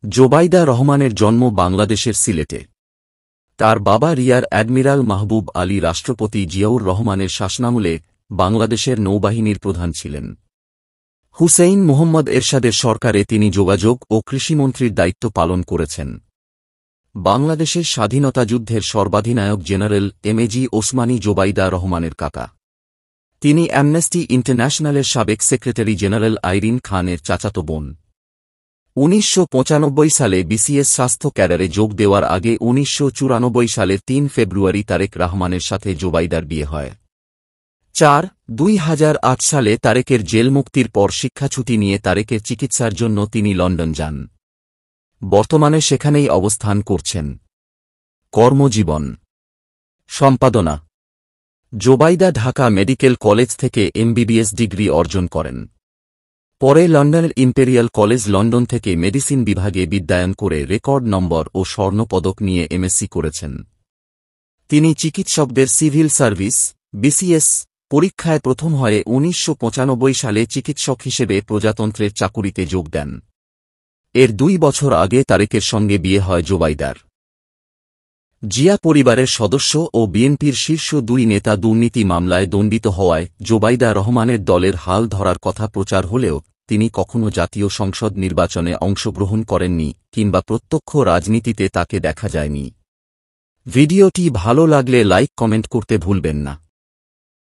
জোবাইদা রহমানের জন্ম বাংলাদেশের সিলেটে। তার বাবা রিয়ার অ্যাডমিরাল মাহবুব আলী রাষ্ট্রপতি জিয়াউর রহমানের শাসনামলে বাংলাদেশের নৌবাহিনীর প্রধান ছিলেন। হুসেইন মোহাম্মদ এরশাদের সরকারে তিনি যোগাযোগ ও কৃষিমন্ত্রীর দায়িত্ব পালন করেছেন। বাংলাদেশের স্বাধীনতাযুদ্ধের সর্বাধিনায়ক জেনারেল এমএজি ওসমানী জোবাইদা রহমানের কাকা। তিনি অ্যামনেস্টি ইন্টারন্যাশনালের সাবেক সেক্রেটারি জেনারেল আইরিন খানের চাচাতো বোন। ১৯৯৫ সালে বিসিএস স্বাস্থ্য ক্যাডারে যোগ দেওয়ার আগে ১৯৯৪ সালের ৩ ফেব্রুয়ারি তারেক রহমানের সাথে জোবাইদার বিয়ে হয়। ২০০৮ সালে তারেকের জেল মুক্তির পর শিক্ষাছুটি নিয়ে তারেকের চিকিৎসার জন্য তিনি লন্ডন যান। বর্তমানে সেখানেই অবস্থান করছেন। কর্মজীবন সম্পাদনা। জোবাইদা ঢাকা মেডিকেল কলেজ থেকে এমবিবিএস ডিগ্রি অর্জন করেন। পরে লন্ডনের ইম্পেরিয়াল কলেজ লন্ডন থেকে মেডিসিন বিভাগে বিদ্যায়ন করে রেকর্ড নম্বর ও স্বর্ণপদক নিয়ে এমএসসি করেছেন। তিনি চিকিৎসকদের সিভিল সার্ভিস বিসিএস পরীক্ষায় প্রথম হয়ে ১৯৯৫ সালে চিকিৎসক হিসেবে প্রজাতন্ত্রের চাকুরিতে যোগ দেন। এর ২ বছর আগে তারেকের সঙ্গে বিয়ে হয় জোবাইদার। জিয়া পরিবারের সদস্য ও বিএনপির শীর্ষ ২ নেতা দুর্নীতি মামলায় দণ্ডিত হওয়ায় জোবাইদা রহমানের দলের হাল ধরার কথা প্রচার হলেও তিনি কখনো জাতীয় সংসদ নির্বাচনে অংশগ্রহণ করেননি কিংবা প্রত্যক্ষ রাজনীতিতে তাকে দেখা যায়নি। ভিডিওটি ভালো লাগলে লাইক কমেন্ট করতে ভুলবেন না।